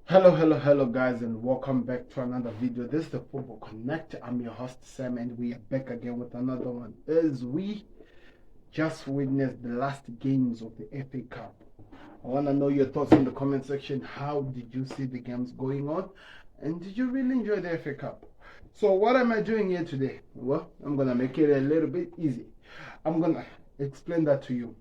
Hello guys, and welcome back to another video. This is the Football Connect. I'm your host Sam, and we are back again with another one as we just witnessed the last games of the FA Cup. I want to know your thoughts in the comment section. How did you see the games going on, and did you really enjoy the FA Cup? So what am I doing here today? Well, I'm gonna make it a little bit easy. I'm gonna explain that to you.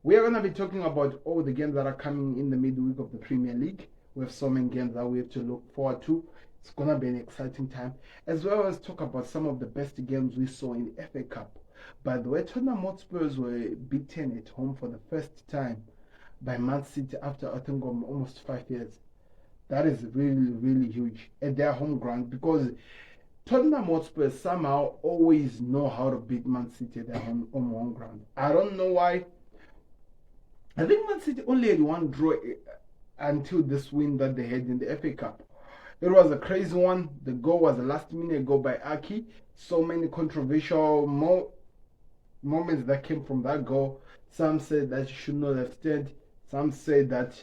We are gonna be talking about all the games that are coming in the midweek of the Premier League. We have so many games that we have to look forward to. It's gonna be an exciting time, as well as talk about some of the best games we saw in the FA Cup. By the way, Tottenham Hotspurs were beaten at home for the first time by Man City after I think almost 5 years. That is really huge at their home ground, because Tottenham Hotspur somehow always know how to beat Man City at their home ground. I don't know why. I think Man City only had one draw until this win that they had in the FA Cup. It was a crazy one. The goal was a last-minute goal by Aki. So many controversial moments that came from that goal. Some said that you should not have stayed. Some said that,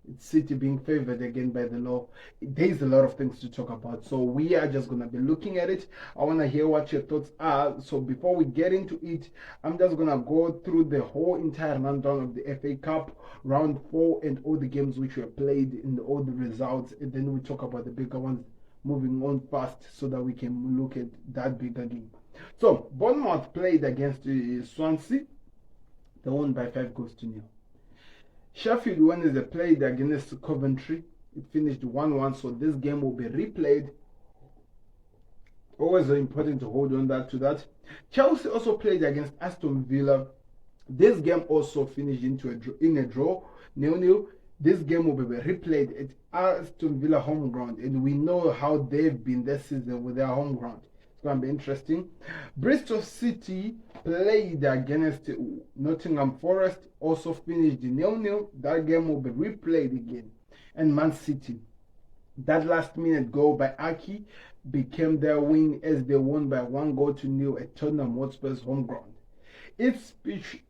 it's City being favored again by the law. There's a lot of things to talk about. So we are just going to be looking at it. I want to hear what your thoughts are. So before we get into it, I'm just going to go through the whole entire rundown of the FA Cup, round 4, and all the games which were played and all the results. And then we talk about the bigger ones, moving on fast so that we can look at that bigger game. So Bournemouth played against Swansea. They won by 5-0. Sheffield Wednesday played against Coventry. It finished 1-1, so this game will be replayed. Always important to hold on to that. Chelsea also played against Aston Villa. This game also finished in a draw, 0-0. This game will be replayed at Aston Villa home ground, and we know how they've been this season with their home ground. It's going to be interesting. Bristol City played against Nottingham Forest, also finished 0-0. That game will be replayed again. And Man City, that last-minute goal by Aki became their win, as they won by 1-0 at Tottenham Hotspur's home ground. Ipswich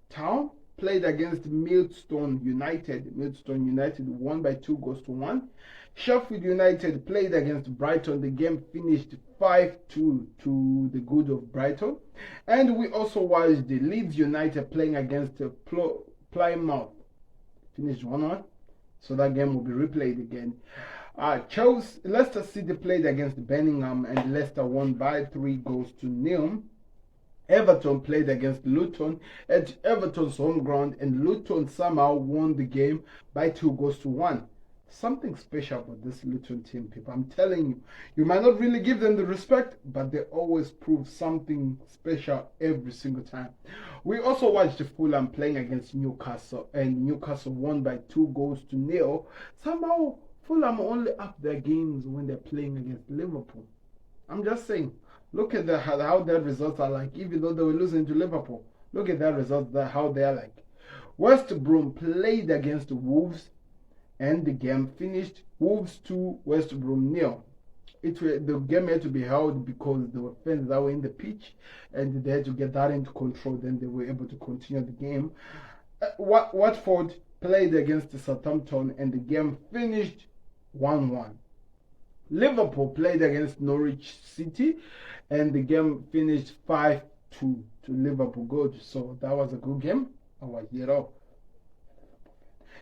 Town played against Maidstone United. Maidstone United won by 2-1. Sheffield United played against Brighton. The game finished 5-2 to the good of Brighton. And we also watched the Leeds United playing against Plymouth. Finished 1-1. So that game will be replayed again. Leicester City played against Birmingham, and Leicester won by 3-0. Everton played against Luton at Everton's home ground, and Luton somehow won the game by 2-1. Something special about this Luton team, people. I'm telling you, you might not really give them the respect, but they always prove something special every single time. We also watched Fulham playing against Newcastle, and Newcastle won by 2-0. Somehow, Fulham only up their games when they're playing against Liverpool. I'm just saying. Look at how their results are like, even though they were losing to Liverpool. Look at their results, how they are like. West Brom played against Wolves, and the game finished Wolves 2, West Brom 0. The game had to be held because there were fans that were in the pitch, and they had to get that into control. Then they were able to continue the game. Watford played against Southampton, and the game finished 1-1. Liverpool played against Norwich City, and the game finished 5-2 to Liverpool. Good. So that was a good game. I was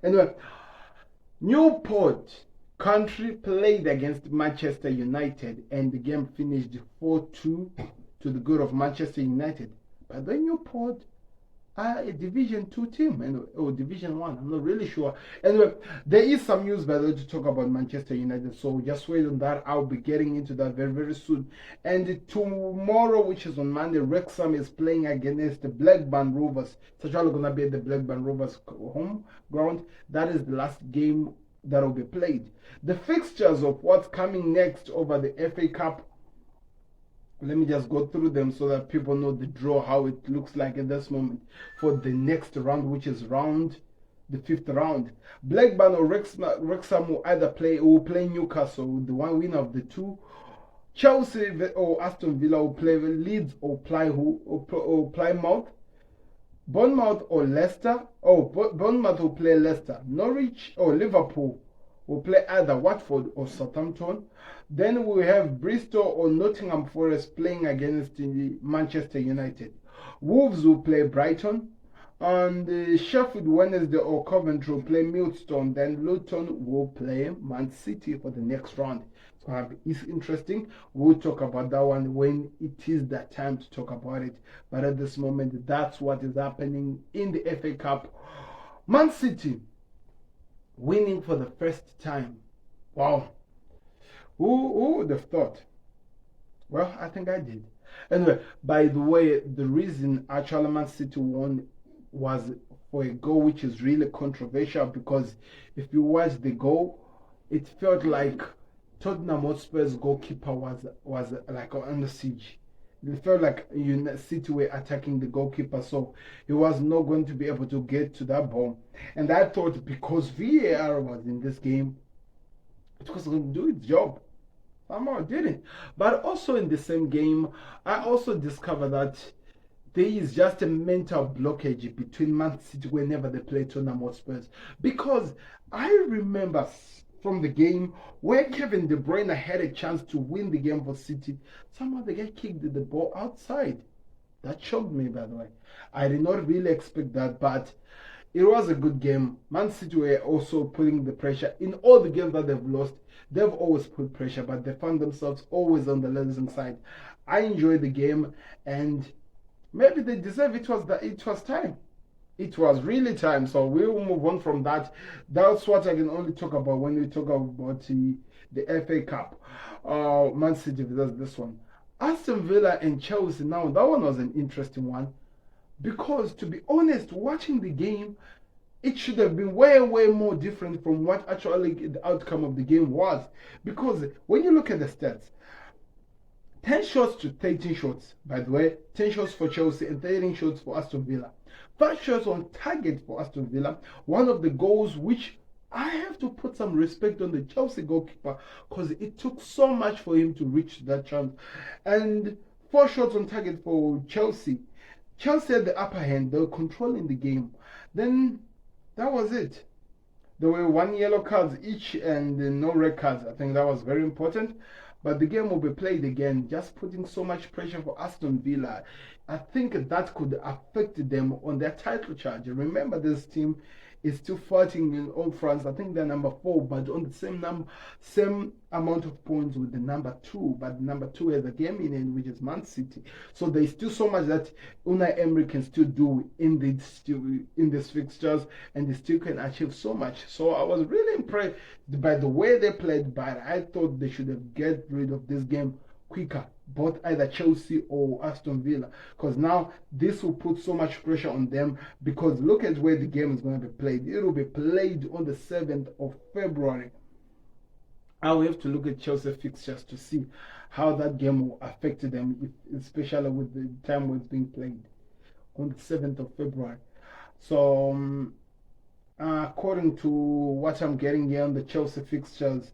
Anyway, Newport Country played against Manchester United, and the game finished 4-2 to the good of Manchester United. But then Newport are a Division 2 team, or Division 1, I'm not really sure. Anyway, there is some news, by the way, to talk about Manchester United, so just wait on that. I'll be getting into that very soon. And tomorrow, which is on Monday, Wrexham is playing against the Blackburn Rovers. It's actually going to be at the Blackburn Rovers home ground. That is the last game that will be played. The fixtures of what's coming next over the FA Cup, let me just go through them so that people know the draw, how it looks like at this moment for the next round, which is the 5th round. Blackburn or Wrexham will either play Newcastle, the one winner of the two. Chelsea or Aston Villa will play Leeds or Plymouth. Bournemouth or Leicester. Oh, Bournemouth will play Leicester. Norwich or Liverpool will play either Watford or Southampton. Then we have Bristol or Nottingham Forest playing against Manchester United. Wolves will play Brighton. And Sheffield Wednesday or Coventry will play Millstone. Then Luton will play Man City for the next round. So it's interesting. We'll talk about that one when it is that time to talk about it. But at this moment, that's what is happening in the FA Cup. Man City winning for the first time. Wow. Who would have thought? Well, I think I did. Anyway, by the way, the reason actually Man City won was for a goal which is really controversial, because if you watch the goal, it felt like Tottenham Hotspur's goalkeeper was like under siege. It felt like City were attacking the goalkeeper, so he was not going to be able to get to that ball. And I thought because VAR was in this game, it was going to do its job. Somehow it didn't. But also in the same game, I also discovered that there is just a mental blockage between Man City whenever they play Tottenham Hotspur. Because I remember from the game where Kevin De Bruyne had a chance to win the game for City, somehow the guy kicked the ball outside. That shocked me, by the way. I did not really expect that, but it was a good game. Man City were also putting the pressure. In all the games that they've lost, they've always put pressure, but they found themselves always on the losing side. I enjoyed the game, and maybe they deserve it. It was time. It was really time. So we'll move on from that. That's what I can only talk about when we talk about the FA Cup. Man City versus this one. Aston Villa and Chelsea. Now, that one was an interesting one. Because, to be honest, watching the game, it should have been way, way more different from what actually the outcome of the game was. Because when you look at the stats, 10 shots to 13 shots, by the way, 10 shots for Chelsea and 13 shots for Aston Villa. 5 shots on target for Aston Villa. One of the goals which I have to put some respect on the Chelsea goalkeeper, because it took so much for him to reach that chance. And 4 shots on target for Chelsea. Chelsea had the upper hand. They were controlling the game. Then that was it. There were 1 yellow cards each and no red cards. I think that was very important. But the game will be played again, just putting so much pressure for Aston Villa. I think that could affect them on their title charge. Remember, this team is still fighting in Old France. I think they're number 4, but on the same amount of points with the number 2. But the number 2 has a game in it, which is Man City. So there's still so much that Unai Emery can still do in these fixtures, and they still can achieve so much. So I was really impressed by the way they played, but I thought they should have get rid of this game quicker, both either Chelsea or Aston Villa, because now this will put so much pressure on them. Because look at where the game is going to be played. It will be played on the 7th of February. I will have to look at Chelsea fixtures to see how that game will affect them, especially with the time when it's being played on the 7th of February. So according to what I'm getting here on the Chelsea fixtures,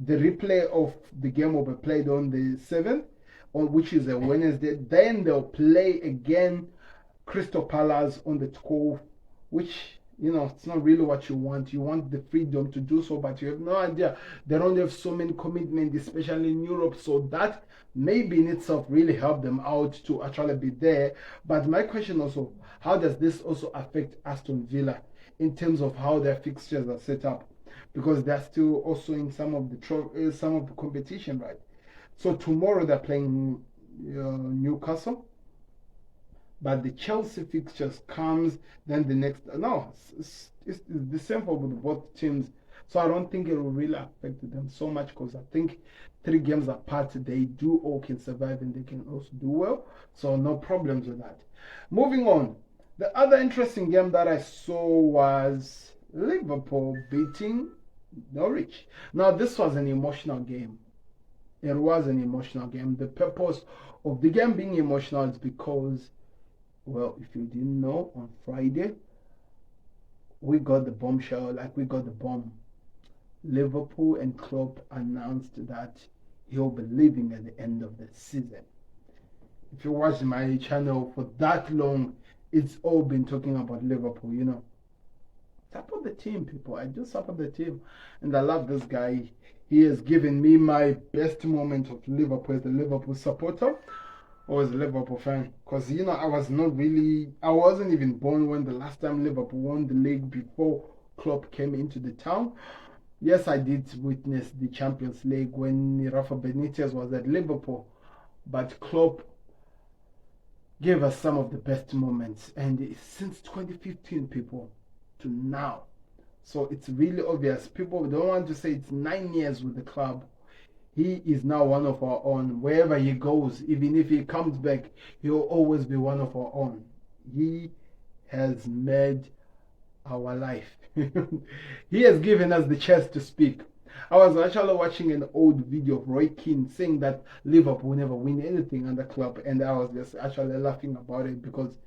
the replay of the game will be played on the 7th, which is a Wednesday. Then they'll play again Crystal Palace on the 12th, which, it's not really what you want. You want the freedom to do so, but you have no idea. They don't have so many commitments, especially in Europe. So that maybe in itself really help them out to actually be there. But my question also, how does this also affect Aston Villa in terms of how their fixtures are set up? Because they're still also in some of the competition, right? So tomorrow they're playing Newcastle, but the Chelsea fixtures comes then the next. No, it's the same for both teams. So I don't think it will really affect them so much, because I think 3 games apart they do all can survive and they can also do well. So no problems with that. Moving on, the other interesting game that I saw was Liverpool beating Norwich. Now, this was an emotional game. It was an emotional game. The purpose of the game being emotional is because, well, if you didn't know, on Friday, we got the bombshell, we got the bomb. Liverpool and Klopp announced that he'll be leaving at the end of the season. If you watch my channel for that long, it's all been talking about Liverpool, you know. Support the team, people. I do support the team. And I love this guy. He has given me my best moment of Liverpool as a Liverpool supporter or as a Liverpool fan. Because, you know, I wasn't even born when the last time Liverpool won the league before Klopp came into the town. Yes, I did witness the Champions League when Rafa Benitez was at Liverpool. But Klopp gave us some of the best moments. And since 2015, people, to now. So it's really obvious. People don't want to say it's 9 years with the club. He is now one of our own. Wherever he goes, even if he comes back, he'll always be one of our own. He has made our life. He has given us the chance to speak. I was actually watching an old video of Roy Keane saying that Liverpool will never win anything under Klopp, and I was just actually laughing about it because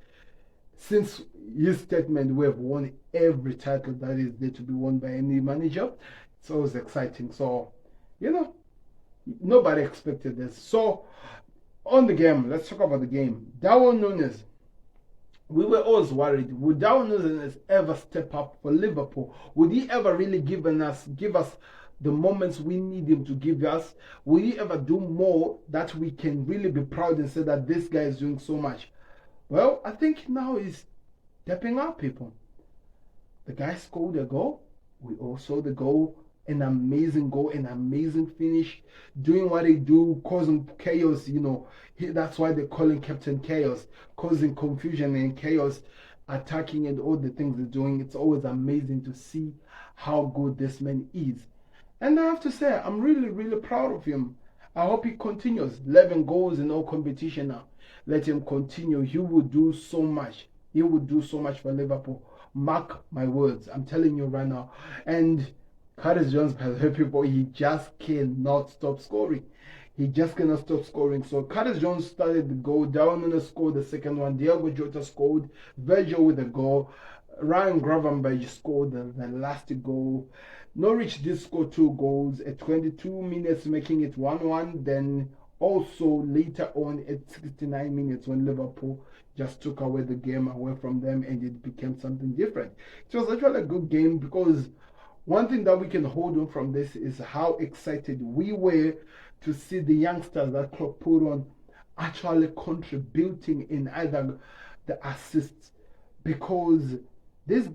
since his statement, we have won every title that is there to be won by any manager. It's always exciting. So, you know, nobody expected this. So, on the game, let's talk about the game. Darwin Núñez, we were always worried. Would Darwin Núñez ever step up for Liverpool? Would he ever really give us the moments we need him to give us? Will he ever do more that we can really be proud and say that this guy is doing so much? Well, I think now he's stepping up, people. The guy scored a goal. We all saw the goal. An amazing goal, an amazing finish. Doing what he do, causing chaos, you know. That's why they call him Captain Chaos. Causing confusion and chaos, attacking and all the things he's doing. It's always amazing to see how good this man is. And I have to say, I'm really, really proud of him. I hope he continues. 11 goals in all competition now. Let him continue. He will do so much. He will do so much for Liverpool. Mark my words. I'm telling you right now. And Curtis Jones, by the way, people, he just cannot stop scoring. He just cannot stop scoring. So Curtis Jones started the goal. Darwin Núñez scored the second one. Diogo Jota scored. Virgil with a goal. Ryan Gravenberch scored the last goal. Norwich did score 2 goals at 22 minutes, making it 1-1. Then also later on at 69 minutes when Liverpool just took away the game away from them and it became something different. It was actually a good game because one thing that we can hold on from this is how excited we were to see the youngsters that Klopp put on actually contributing in either the assists, because this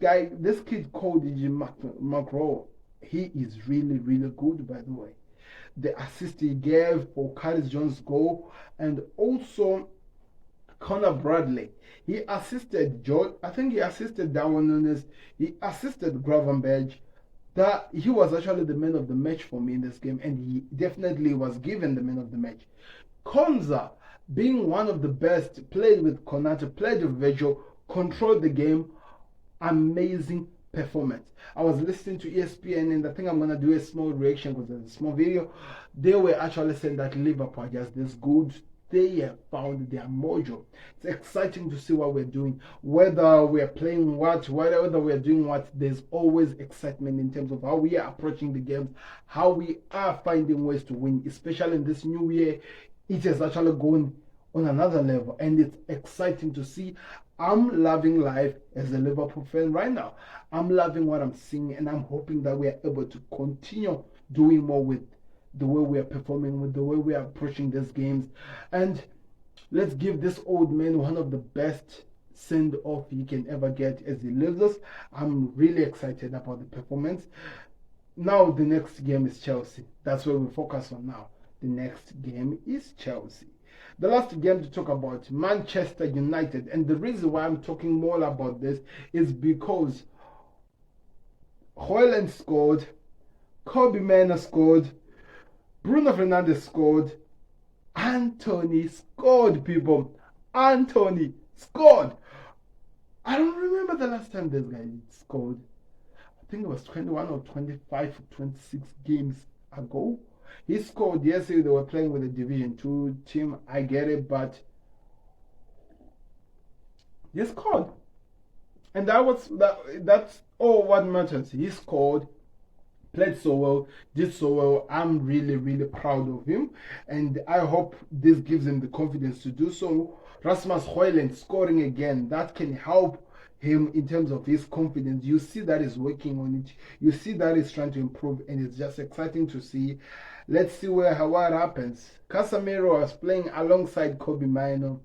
kid called McGraw, he is really, really good, by the way. The assist he gave for Curtis Jones' goal, and also Connor Bradley. He assisted George. I think he assisted Darwin Núñez. He assisted Gravenberch. That he was actually the man of the match for me in this game, and he definitely was given the man of the match. Konza, being one of the best, played with Konate, played with Virgil, controlled the game. Amazing performance. I was listening to ESPN, and I think I'm gonna do a small reaction because there's a small video. They were actually saying that Liverpool are just this good. They have found their mojo. It's exciting to see what we're doing. Whether we're playing what, whether we're doing what, there's always excitement in terms of how we are approaching the games, how we are finding ways to win, especially in this new year. It is actually going on another level, and it's exciting to see. I'm loving life as a Liverpool fan right now. I'm loving what I'm seeing, and I'm hoping that we are able to continue doing more with the way we are performing, with the way we are approaching these games. And let's give this old man one of the best send-off he can ever get as he leaves us. I'm really excited about the performance. Now the next game is Chelsea. That's where we focus on now. The next game is Chelsea. The last game to talk about, Manchester United. And the reason why I'm talking more about this is because Højlund scored, Kobe Mano scored, Bruno Fernandes scored, Anthony scored, people. Anthony scored. I don't remember the last time this guy scored. I think it was 21 or 25 or 26 games ago. He scored. Yesterday they were playing with a Division 2 team. I get it, but he scored. And that's all what matters. He scored. played so well, did so well. I'm really, really proud of him, and I hope this gives him the confidence to do so. Rasmus Højlund scoring again, that can help him in terms of his confidence. You see that he's working on it. You see that he's trying to improve, and it's just exciting to see. Let's see what happens. Casemiro was playing alongside Kobe Mainoo.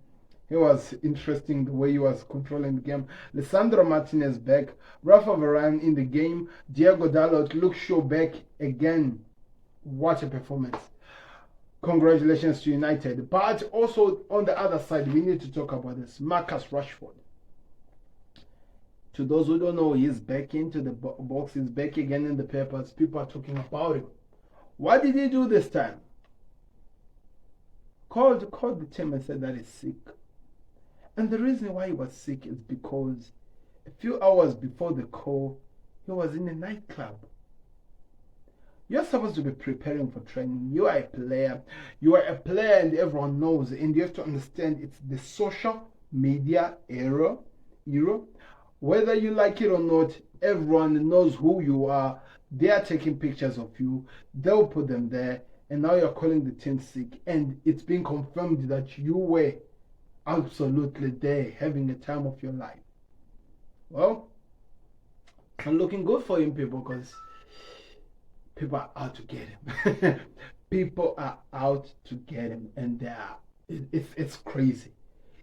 It was interesting the way he was controlling the game. Lisandro Martinez back. Rafa Varane in the game. Diego Dalot, Luke Shaw back again. What a performance. Congratulations to United. But also on the other side, we need to talk about this. Marcus Rashford. To those who don't know, he's back into the box. He's back again in the papers. People are talking about him. What did he do this time? Called the team and said that he's sick. And the reason why he was sick is because a few hours before the call, he was in a nightclub. You're supposed to be preparing for training. You are a player. You are a player and everyone knows. And you have to understand it's the social media era. Whether you like it or not, everyone knows who you are. They are taking pictures of you. They'll put them there. And now you're calling the team sick. And it's been confirmed that you were absolutely there, having a time of your life. Well, I'm looking good for him, people, because people are out to get him. People are out to get him, and it's crazy.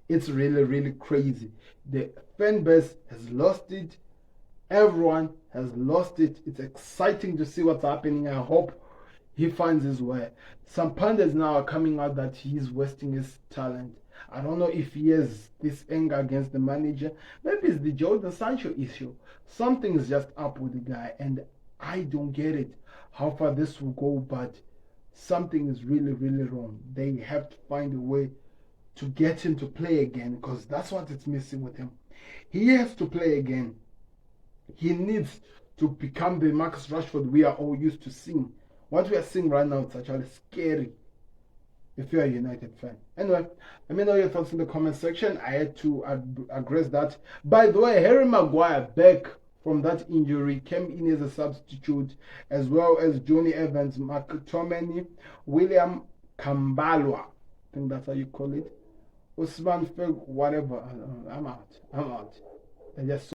It's really, really crazy. The fan base has lost it. Everyone has lost it. It's exciting to see what's happening. I hope he finds his way. Some pundits now are coming out that he's wasting his talent. I don't know if he has this anger against the manager. Maybe it's the Jordan Sancho issue. Something's just up with the guy, and I don't get it how far this will go, but something is really, really wrong. They have to find a way to get him to play again, because that's what it's missing with him. He has to play again. He needs to become the Marcus Rashford we are all used to seeing. What we are seeing right now is actually scary if you're a United fan. Anyway, let me know your thoughts in the comment section. I had to address that. By the way, Harry Maguire back from that injury, came in as a substitute, as well as Johnny Evans, McTominay, William Kambalwa. I think that's how you call it. Usman Feg, whatever. I'm out. I just